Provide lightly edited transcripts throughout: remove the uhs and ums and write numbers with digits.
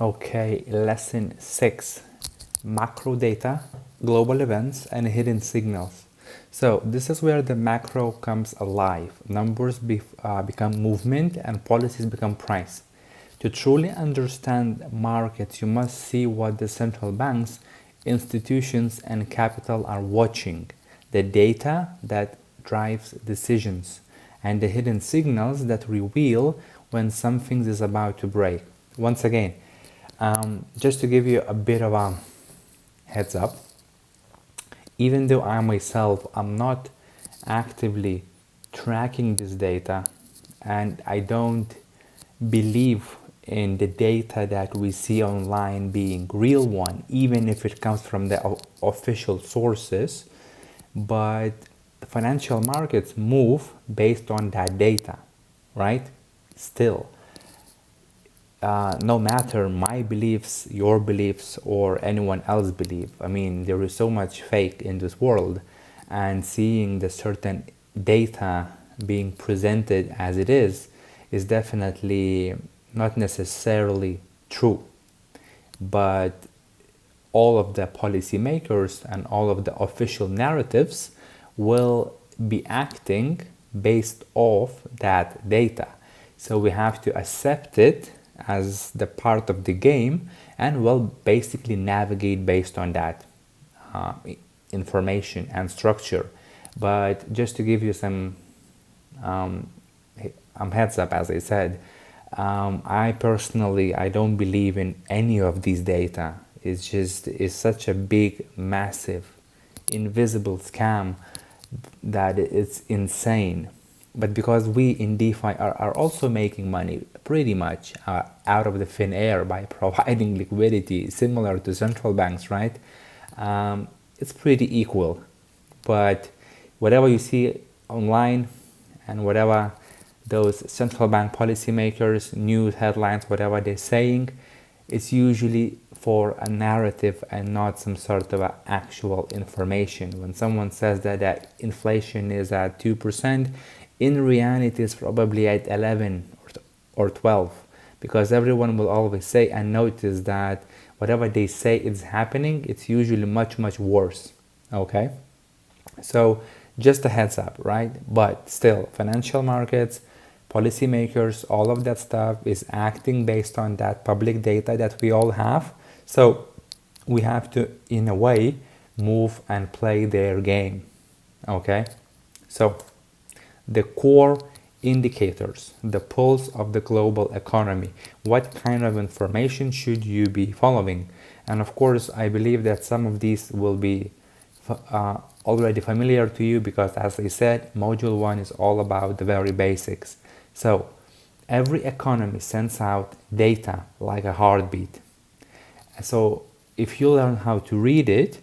Okay, lesson 6, macro data, global events, and hidden signals. So this is where the macro comes alive. Numbers become movement and policies become price. To truly understand markets, you must see what the central banks, institutions, and capital are watching, the data that drives decisions, and the hidden signals that reveal when something is about to break. Once again, just to give you a bit of a heads up, even though I myself am not actively tracking this data and I don't believe in the data that we see online being real one, even if it comes from the official sources, but the financial markets move based on that data, right? Still, no matter my beliefs, your beliefs, or anyone else's belief. I mean, there is so much fake in this world, and seeing the certain data being presented as it is definitely not necessarily true. But all of the policymakers and all of the official narratives will be acting based off that data. So we have to accept it as the part of the game and will basically navigate based on that information and structure. But just to give you some heads up, as I said, I personally, I don't believe in any of these data. It's such a big, massive, invisible scam that it's insane. But because we in DeFi are also making money pretty much out of the thin air by providing liquidity similar to central banks, right? It's pretty equal. But whatever you see online and whatever those central bank policymakers, news headlines, whatever they're saying, it's usually for a narrative and not some sort of actual information. When someone says that inflation is at 2%, in reality it's probably at 11 or 12, because everyone will always say and notice that whatever they say is happening, it's usually much, much worse. Okay? So just a heads up, right? But still, financial markets, policymakers, all of that stuff is acting based on that public data that we all have. So we have to, in a way, move and play their game. Okay? So the core indicators, the pulse of the global economy. What kind of information should you be following? And of course, I believe that some of these will be already familiar to you because, as I said, Module 1 is all about the very basics. So every economy sends out data like a heartbeat. So if you learn how to read it,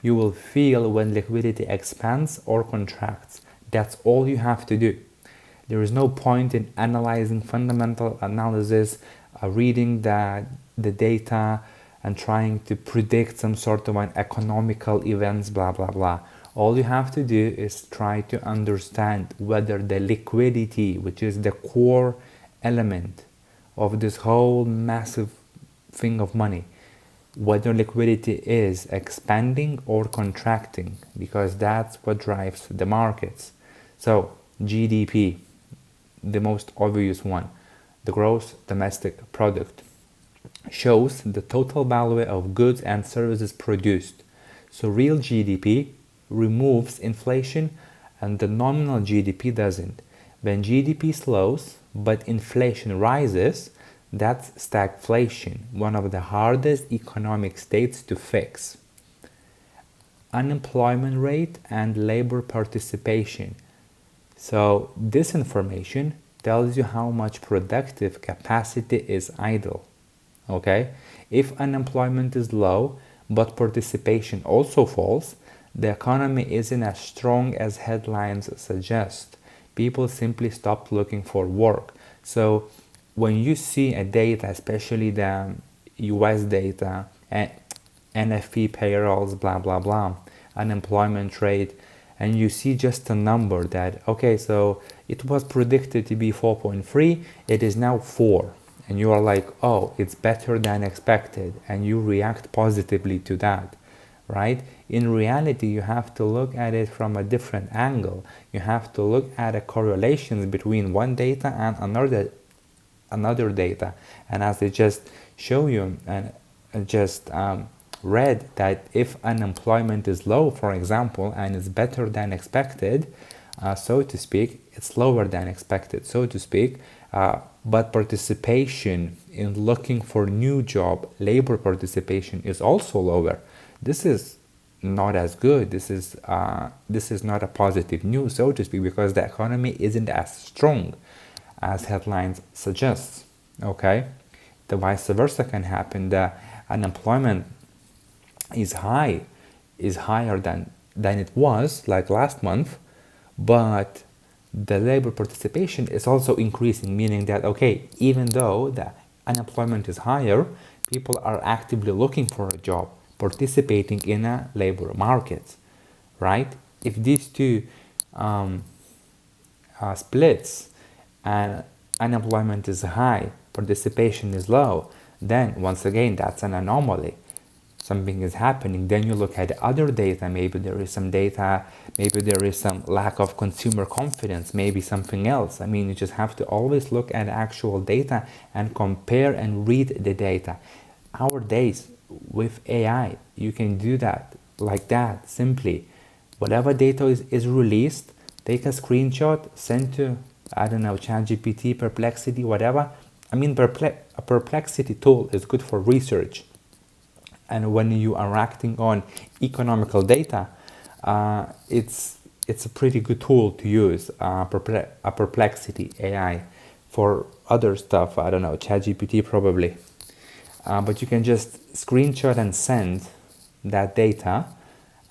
you will feel when liquidity expands or contracts. That's all you have to do. There is no point in analyzing fundamental analysis, reading the data and trying to predict some sort of an economical events, blah, blah, blah. All you have to do is try to understand whether the liquidity, which is the core element of this whole massive thing of money, whether liquidity is expanding or contracting, because that's what drives the markets. So GDP, the most obvious one, the gross domestic product, shows the total value of goods and services produced. So real GDP removes inflation and the nominal GDP doesn't. When GDP slows but inflation rises, that's stagflation, one of the hardest economic states to fix. Unemployment rate and labor participation. So this information tells you how much productive capacity is idle. Okay? If unemployment is low but participation also falls, the economy isn't as strong as headlines suggest. People simply stop looking for work. So when you see a data, especially the US data, NFP payrolls, blah, blah, blah, unemployment rate, and you see just a number that, okay, so it was predicted to be 4.3, it is now 4. and you are like, oh, it's better than expected, and you react positively to that, right? In reality, you have to look at it from a different angle. You have to look at the correlations between one data and another data. And as I just show you and just read, that if unemployment is low, for example, and is better than expected, so to speak, it's lower than expected, so to speak, but participation in looking for new job, labor participation, is also lower. This is not as good. This is not a positive news, so to speak, because the economy isn't as strong as headlines suggest. Okay, the vice versa can happen. The unemployment is higher than it was like last month, but the labor participation is also increasing, meaning that, okay, even though the unemployment is higher, people are actively looking for a job, participating in a labor market, right? If these two splits, and unemployment is high, participation is low, then once again, that's an anomaly. Something is happening. Then you look at other data. Maybe there is some data, maybe there is some lack of consumer confidence, maybe something else. I mean, you just have to always look at actual data and compare and read the data. Nowadays, with AI, you can do that like that, simply. Whatever data is released, take a screenshot, send to, I don't know, ChatGPT, Perplexity, whatever. I mean, a Perplexity tool is good for research. And when you are acting on economical data, it's a pretty good tool to use, a Perplexity AI. For other stuff, I don't know, ChatGPT probably. But you can just screenshot and send that data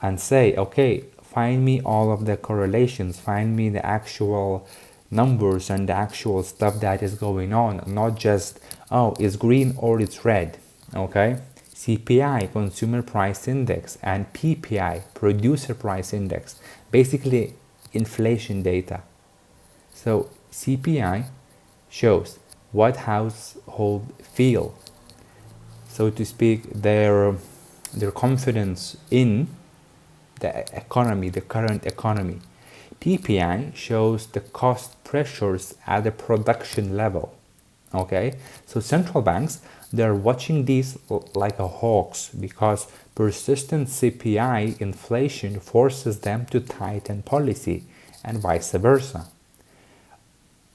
and say, okay, find me all of the correlations, find me the actual numbers and the actual stuff that is going on, not just, oh, it's green or it's red, okay? CPI, Consumer Price Index, and PPI, Producer Price Index, basically inflation data. So CPI shows what household feel, so to speak, their confidence in the economy, the current economy. PPI shows the cost pressures at the production level. Okay, so central banks, they're watching these like a hawks, because persistent CPI inflation forces them to tighten policy, and vice versa.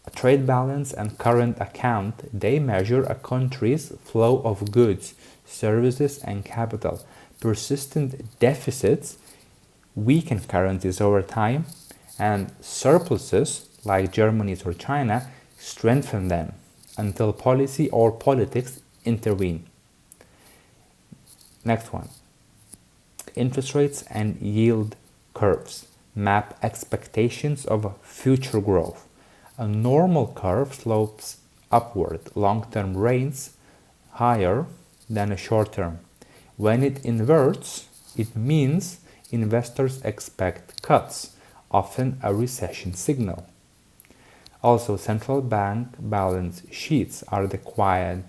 A trade balance and current account, they measure a country's flow of goods, services, and capital. Persistent deficits weaken currencies over time, and surpluses, like Germany's or China, strengthen them until policy or politics intervene. Next one. Interest rates and yield curves map expectations of future growth. A normal curve slopes upward, long-term rates higher than a short-term. When it inverts, it means investors expect cuts, often a recession signal. Also, central bank balance sheets are the quiet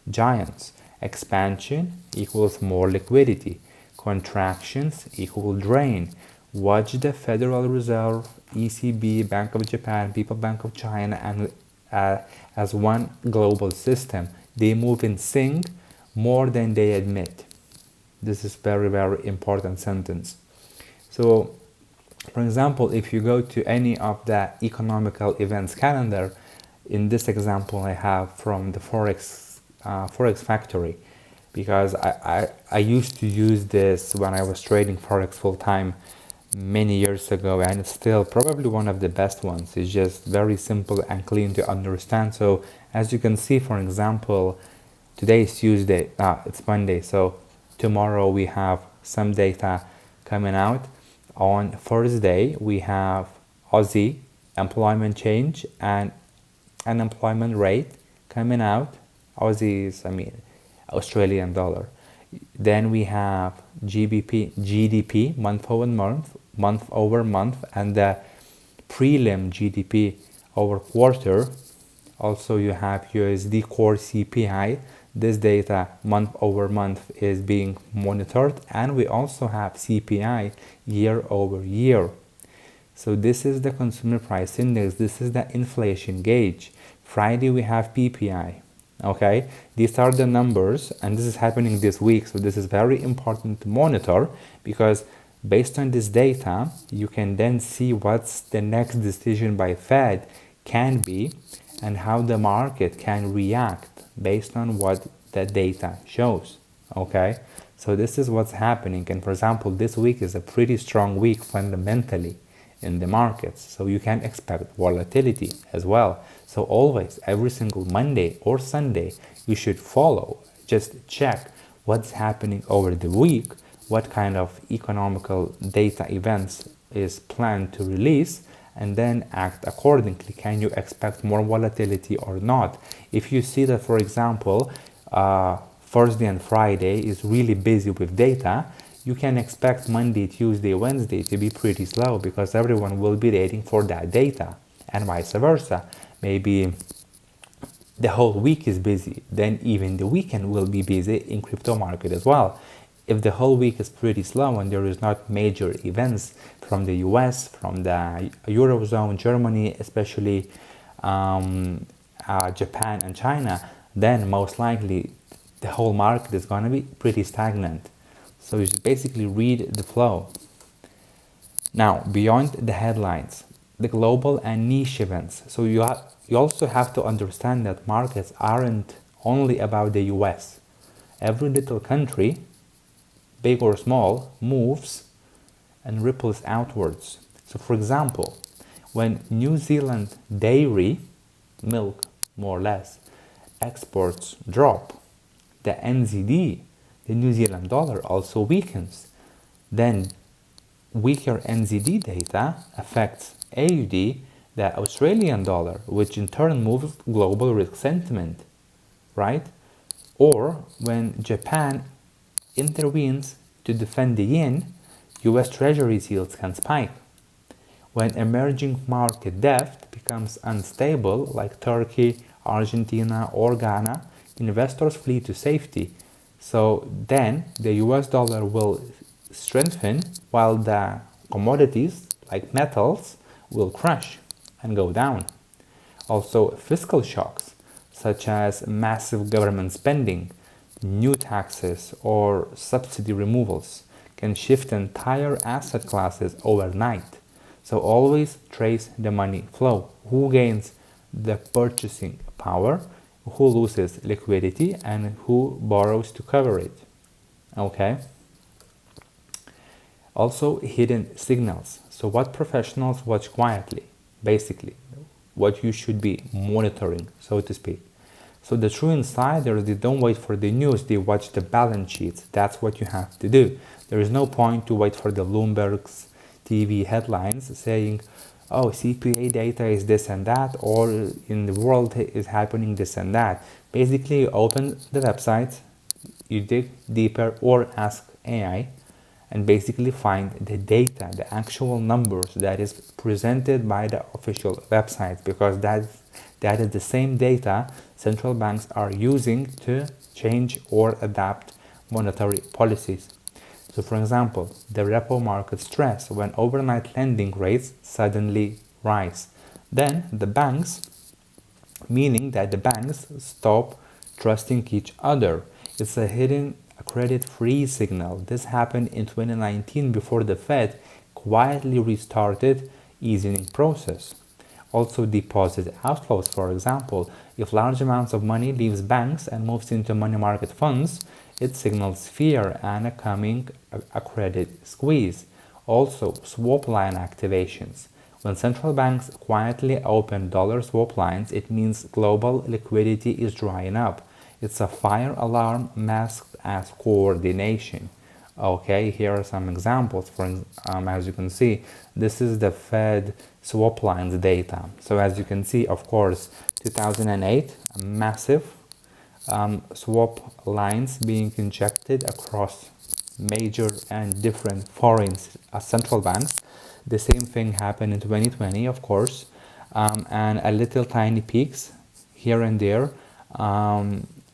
giants. Expansion equals more liquidity. Contractions equal drain. Watch the Federal Reserve, ECB, Bank of Japan, People Bank of China, and as one global system. They move in sync more than they admit. This is very, very important sentence. So, for example, if you go to any of the economical events calendar, in this example I have from the Forex Factory, because I used to use this when I was trading Forex full time many years ago, and it's still probably one of the best ones. It's just very simple and clean to understand. So as you can see, for example, today is Tuesday, it's Monday, so tomorrow we have some data coming out. On Thursday, we have Aussie employment change and unemployment rate coming out. Aussie is, Australian dollar. Then we have GDP month over month, and the prelim GDP over quarter Also, you have USD core CPI. This data month over month is being monitored, and we also have CPI year over year. So this is the consumer price index. This is the inflation gauge. Friday we have PPI. Okay, these are the numbers, and this is happening this week. So this is very important to monitor, because based on this data, you can then see what's the next decision by Fed can be, and how the market can react based on what the data shows. Okay, so this is what's happening. And for example, this week is a pretty strong week fundamentally in the markets, so you can expect volatility as well. So always, every single Monday or Sunday, you should follow, just check what's happening over the week, what kind of economical data events is planned to release, and then act accordingly. Can you expect more volatility or not? If you see that, for example, Thursday and Friday is really busy with data, you can expect Monday, Tuesday, Wednesday to be pretty slow, because everyone will be waiting for that data, and vice versa. Maybe the whole week is busy, then even the weekend will be busy in crypto market as well. If the whole week is pretty slow and there is not major events from the US, from the Eurozone, Germany, especially Japan and China, then most likely the whole market is going to be pretty stagnant. So you should basically read the flow. Now, beyond the headlines, the global and niche events. So you also have to understand that markets aren't only about the US. Every little country, big or small, moves and ripples outwards. So for example, when New Zealand dairy, milk more or less, exports drop, the NZD, the New Zealand dollar, also weakens. Then weaker NZD data affects AUD, the Australian dollar, which in turn moves global risk sentiment, right? Or when Japan intervenes to defend the yen, US Treasury yields can spike. When emerging market debt becomes unstable, like Turkey, Argentina, or Ghana, investors flee to safety. So then the US dollar will strengthen, while the commodities like metals will crash and go down. Also, fiscal shocks such as massive government spending, new taxes, or subsidy removals can shift entire asset classes overnight. So always trace the money flow. Who gains the purchasing power, who loses liquidity, and who borrows to cover it. Okay. Also, hidden signals. So what professionals watch quietly, basically, what you should be monitoring, so to speak. So the true insiders, they don't wait for the news, they watch the balance sheets. That's what you have to do. There is no point to wait for the Bloomberg's TV headlines saying, oh, CPA data is this and that, or in the world is happening this and that. Basically, you open the website, you dig deeper, or ask AI, and basically find the data, the actual numbers that is presented by the official website, because that is the same data central banks are using to change or adapt monetary policies. So for example, the repo market stress when overnight lending rates suddenly rise. Then the banks, meaning that the banks stop trusting each other. It's a hidden credit freeze signal. This happened in 2019 before the Fed quietly restarted easing process. Also, deposit outflows, for example, if large amounts of money leaves banks and moves into money market funds, it signals fear and a coming a credit squeeze. Also, swap line activations. When central banks quietly open dollar swap lines, it means global liquidity is drying up. It's a fire alarm masked as coordination. Okay, here are some examples. As you can see, this is the Fed swap lines data. So as you can see, of course, 2008, a massive swap lines being injected across major and different foreign central banks. The same thing happened in 2020, of course, and a little tiny peaks here and there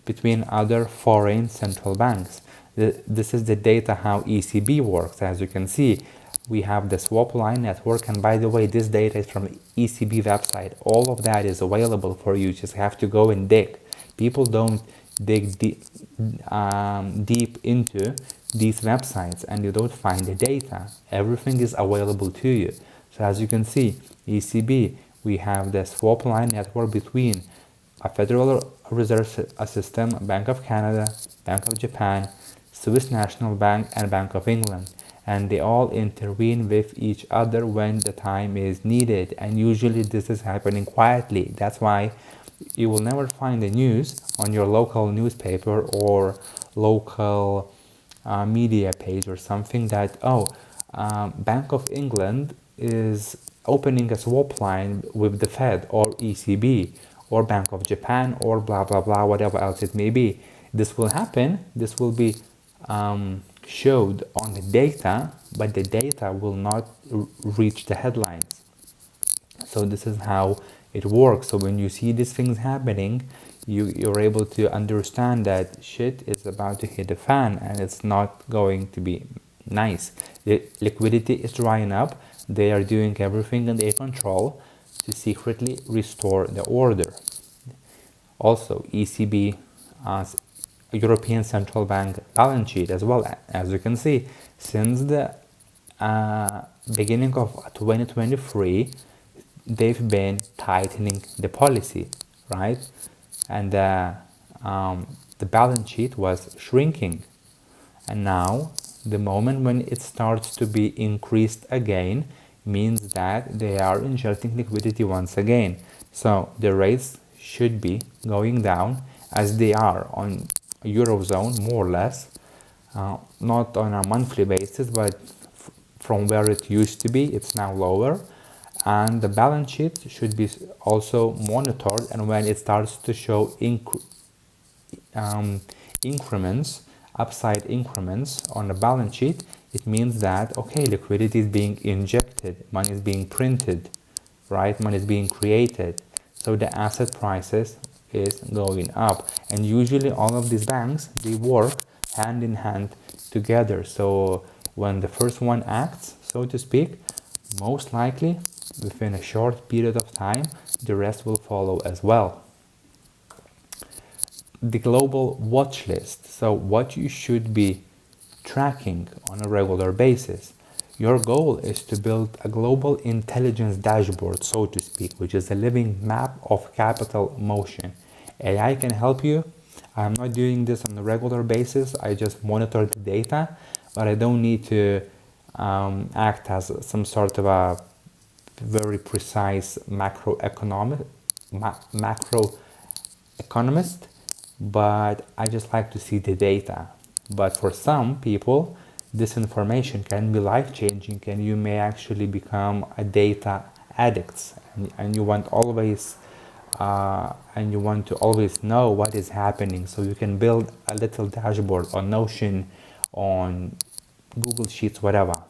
between other foreign central banks. This is the data how ECB works. As you can see, we have the swap line network, and by the way, this data is from ECB website. All of that is available for you. You just have to go and dig. People don't dig deep into these websites, and you don't find the data. Everything is available to you. So as you can see, ECB, we have the swap line network between a Federal Reserve System, Bank of Canada, Bank of Japan, Swiss National Bank, and Bank of England. And they all intervene with each other when the time is needed. And usually this is happening quietly. That's why you will never find the news on your local newspaper or local media page or something that, Bank of England is opening a swap line with the Fed or ECB or Bank of Japan or blah blah blah, whatever else it may be. This will happen. This will be showed on the data, but the data will not reach the headlines. So this is how it works. So when you see these things happening, you're able to understand that shit is about to hit the fan, and it's not going to be nice. The liquidity is drying up. They are doing everything in their control to secretly restore the order. Also, ECB, European Central Bank balance sheet as well. As you can see, since the beginning of 2023, they've been tightening the policy, right? And the balance sheet was shrinking. And now, the moment when it starts to be increased again, means that they are injecting liquidity once again. So the rates should be going down as they are on Eurozone, more or less, not on a monthly basis, but from where it used to be, it's now lower. And the balance sheet should be also monitored, and when it starts to show increments, upside increments on the balance sheet, it means that, okay, liquidity is being injected, money is being printed, right? Money is being created. So the asset prices is going up. And usually all of these banks, they work hand in hand together. So when the first one acts, so to speak, most likely within a short period of time, the rest will follow as well. The global watch list. So what you should be tracking on a regular basis. Your goal is to build a global intelligence dashboard, so to speak, which is a living map of capital motion. AI can help you. I'm not doing this on a regular basis. I just monitor the data, but I don't need to act as some sort of a very precise macroeconomist, but I just like to see the data. But for some people, this information can be life-changing, and you may actually become a data addict, and you want always and you want to always know what is happening. So you can build a little dashboard on Notion, on Google Sheets, whatever,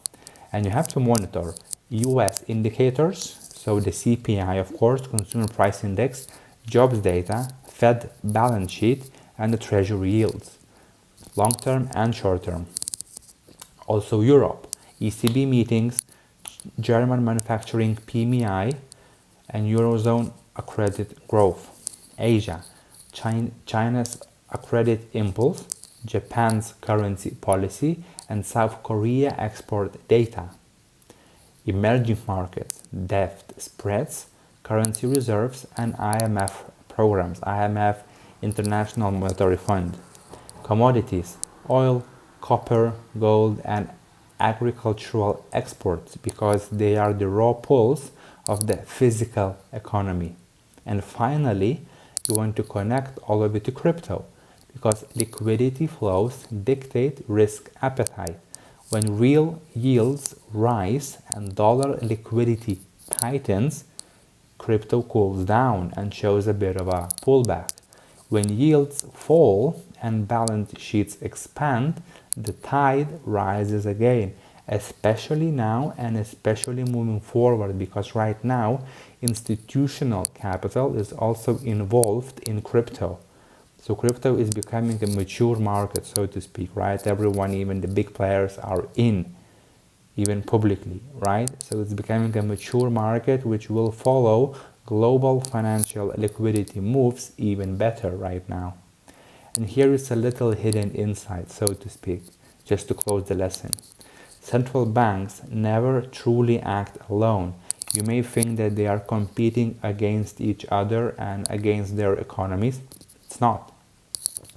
and you have to monitor US indicators, so the CPI, of course, Consumer Price Index, jobs data, Fed balance sheet, and the Treasury yields, long-term and short-term. Also Europe, ECB meetings, German manufacturing PMI, and Eurozone accredited growth. Asia, China's accredited impulse, Japan's currency policy, and South Korea export data. Emerging markets, debt spreads, currency reserves, and IMF programs, IMF, International Monetary Fund. Commodities, oil, copper, gold, and agricultural exports, because they are the raw pulse of the physical economy. And finally, you want to connect all of it to crypto, because liquidity flows dictate risk appetite. When real yields rise and dollar liquidity tightens, crypto cools down and shows a bit of a pullback. When yields fall and balance sheets expand, the tide rises again. especially now and especially moving forward, because right now institutional capital is also involved in crypto. So crypto is becoming a mature market, so to speak, right? Everyone, even the big players, are in, even publicly, right? So it's becoming a mature market which will follow global financial liquidity moves even better right now. And here is a little hidden insight, so to speak, just to close the lesson. Central banks never truly act alone. You may think that they are competing against each other and against their economies. It's not.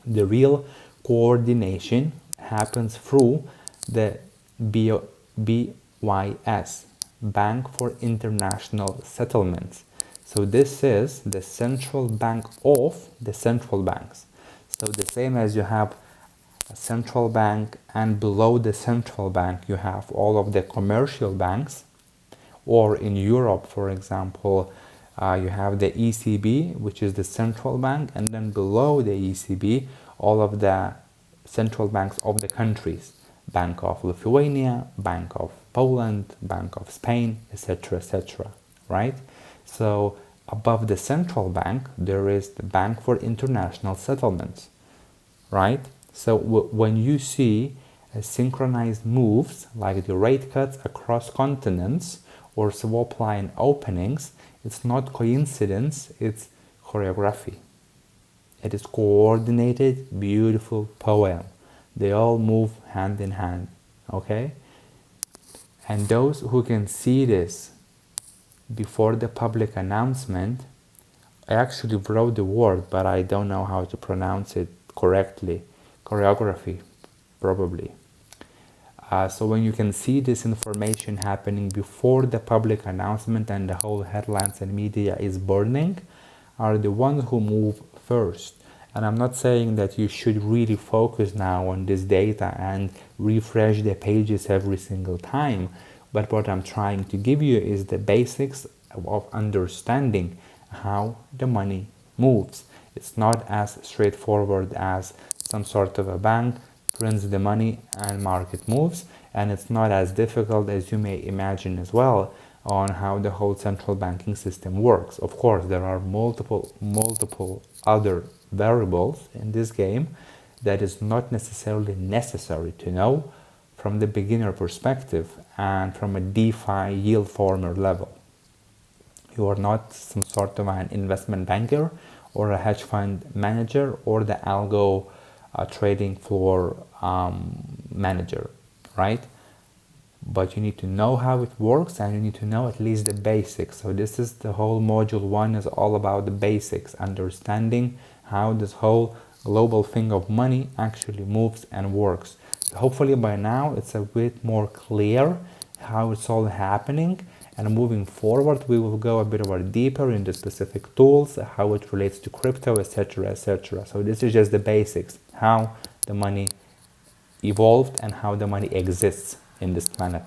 The real coordination happens through the BYS, Bank for International Settlements. So this is the central bank of the central banks. So the same as you have a central bank, and below the central bank you have all of the commercial banks, or in Europe, for example, you have the ECB, which is the central bank, and then below the ECB, all of the central banks of the countries. Bank of Lithuania, Bank of Poland, Bank of Spain, etc., etc., right? So above the central bank, there is the Bank for International Settlements, right? So when you see synchronized moves like the rate cuts across continents or swap line openings, it's not coincidence, it's choreography. It is coordinated, beautiful poem. They all move hand in hand, okay? And those who can see this before the public announcement, I actually wrote the word, but I don't know how to pronounce it correctly. Choreography, probably. So when you can see this information happening before the public announcement and the whole headlines and media is burning, are the ones who move first. And I'm not saying that you should really focus now on this data and refresh the pages every single time, but what I'm trying to give you is the basics of understanding how the money moves. It's not as straightforward as some sort of a bank prints the money and market moves, and it's not as difficult as you may imagine as well on how the whole central banking system works. Of course, there are multiple other variables in this game that is not necessarily necessary to know from the beginner perspective and from a DeFi yield former level. You are not some sort of an investment banker or a hedge fund manager or the algo trading floor manager, right? But you need to know how it works, and you need to know at least the basics. So this is the whole module 1 is all about the basics, understanding how this whole global thing of money actually moves and works. So hopefully by now it's a bit more clear how it's all happening, and moving forward we will go a bit more deeper into specific tools, how it relates to crypto, etc., etc. So this is just the basics, how the money evolved and how the money exists in this planet.